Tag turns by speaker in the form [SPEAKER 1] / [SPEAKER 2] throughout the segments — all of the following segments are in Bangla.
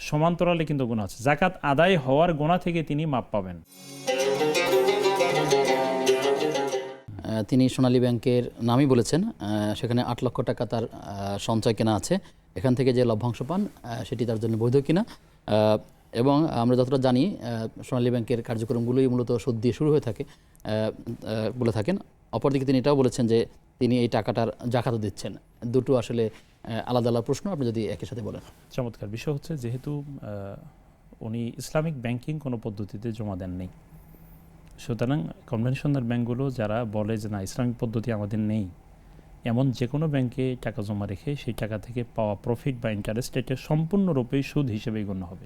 [SPEAKER 1] সমান্তরালে কিন্তু গুনাহ আছে। যাকাত আদায় হওয়ার গুনাহ থেকে তিনি মাপ পাবেন।
[SPEAKER 2] তিনি সোনালী ব্যাংকের নামই বলেছেন, সেখানে ৮ লক্ষ টাকা তার সঞ্চয় কেনা আছে, এখান থেকে যে লভ্যাংশ পান সেটি তার জন্য বৈধ কিনা। এবং আমরা যতটা জানি সোনালী ব্যাংকের কার্যক্রমগুলোই মূলত সুদ দিয়ে শুরু হয়ে থাকে বলে থাকেন। অপরদিকে তিনি এটাও বলেছেন যে তিনি এই টাকাটার জাকাতও দিচ্ছেন। দুটো আসলে আলাদা আলাদা প্রশ্ন, আপনি যদি একই সাথে বলেন।
[SPEAKER 1] চমৎকার বিষয় হচ্ছে, যেহেতু উনি ইসলামিক ব্যাংকিং কোনো পদ্ধতিতে জমা দেননি, সুতরাং কনভেনশনাল ব্যাংকগুলো যারা বলে যে না ইসলামিক পদ্ধতি আমাদের নেই, এমন যে কোনো ব্যাংকে টাকা জমা রেখে সেই টাকা থেকে পাওয়া প্রফিট বা ইন্টারেস্ট এটা সম্পূর্ণরূপেই সুদ হিসেবেই গণ্য হবে।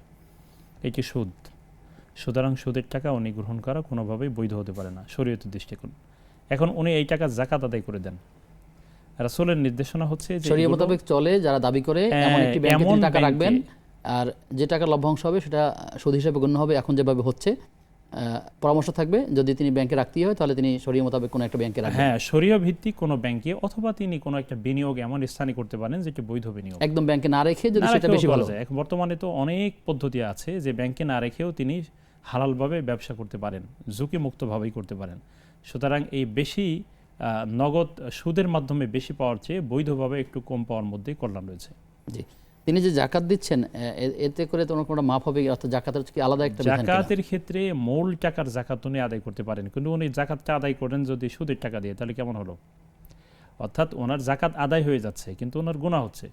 [SPEAKER 1] এটি সুদ, সুতরাং সুদের টাকা উনি গ্রহণ করা কোনোভাবেই বৈধ হতে পারে না শরীয়তের দৃষ্টিকোণ। এখন উনি এই টাকা জাকাত আদায় করে দেন। রাসূলের নির্দেশনা হচ্ছে যে
[SPEAKER 2] শরীয়ত মোতাবেক চলে, যারা দাবি করে এমন একটি ব্যাংকে তিনি টাকা রাখবেন, আর যে টাকা লভ্যাংশ হবে সেটা সুদ হিসেবে গণ্য হবে। এখন যেভাবে হচ্ছে পরামর্শ থাকবে, যদি তিনি ব্যাংকে রাখতেই হয় তাহলে তিনি শরীয়ত মোতাবেক কোনো একটা ব্যাংকে রাখবেন।
[SPEAKER 1] হ্যাঁ, শরীয়ত ভিত্তিক কোনো ব্যাংকে, অথবা তিনি কোনো একটা বিনিয়োগ এমন স্থানে করতে পারেন যেটা বৈধ বিনিয়োগ।
[SPEAKER 2] একদম ব্যাংকে না রেখে যদি সেটা বেশি ভালো যায়।
[SPEAKER 1] বর্তমানে তো অনেক পদ্ধতি আছে যে ব্যাংকে না রেখেও তিনি হালালভাবে ব্যবসা করতে পারেন, ঝুঁকি মুক্তভাবেই করতে পারেন। সুতরাং এই বেশি নগদ সুদের মাধ্যমে বেশি পাওয়ার চেয়ে বৈধভাবে একটু কম পাওয়ার মধ্যে কল্যাণ রয়েছে।
[SPEAKER 2] জি, তিনি যে জাকাত দিচ্ছেন এতে করে তোমার কোনো মাপ হবে, অর্থাৎ জাকাতের কি আলাদা একটা বিধান?
[SPEAKER 1] জাকাতের ক্ষেত্রে মূল টাকার জাকাত উনি আদায় করতে পারেন, কিন্তু উনি জাকাতটা আদায় করেন যদি সুদের টাকা দিয়ে, তাহলে কেমন হলো? অর্থাৎ ওনার জাকাত আদায় হয়ে যাচ্ছে কিন্তু ওনার গুনাহ হচ্ছে,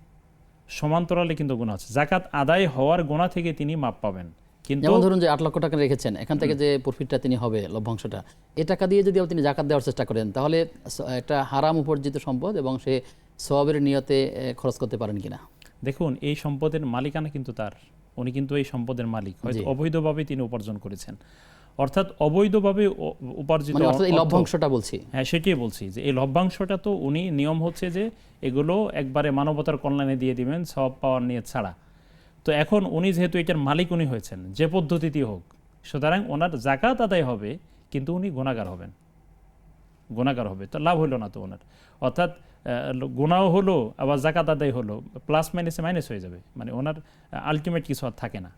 [SPEAKER 1] সমান্তরালে কিন্তু গুনাহ আছে। জাকাত আদায় হওয়ার গুনাহ থেকে তিনি মাপ পাবেন। কিন্তু
[SPEAKER 2] যেমন ধরুন যে ৮ লক্ষ টাকা রেখেছেন, এখান থেকে যে প্রফিটটা তিনি হবে লভ্যাংশটা, এই টাকা দিয়ে যদি তিনি জাকাত দেওয়ার চেষ্টা করেন তাহলে একটা হারাম উপার্জিত সম্পদ এবং সে সওয়াবের নিয়তে খরচ করতে পারেন কিনা?
[SPEAKER 1] দেখুন, এই সম্পদের মালিকানা কিন্তু তার, উনি কিন্তু এই সম্পদের মালিক, হয়তো অবৈধভাবে তিনি উপার্জন করেছেন। অর্থাৎ অবৈধভাবে উপার্জিত
[SPEAKER 2] এই লভ্যাংশটা বলছি।
[SPEAKER 1] হ্যাঁ, সেটাই বলছি যে এই লভ্যাংশটা তো উনি নিয়ম হচ্ছে যে এগুলো একবারে মানবতার কল্যাণে দিয়ে দিবেন সওয়াব পাওয়ার নিয়ত ছাড়া। তো এখন উনি যেহেতু এটার মালিক উনি হয়েছেন যে পদ্ধতিতেই হোক, সুতরাং ওনার জাকাত আদায় হবে কিন্তু উনি গুনাহগার হবেন, গুনাহগার হবে। তো লাভ হলো না তো ওনার, অর্থাৎ গুনাহ হলো আবার জাকাত আদায় হলো, প্লাস মাইনাসে মাইনাস হয়ে যাবে, মানে ওনার আলটিমেট কিছু আর থাকে না।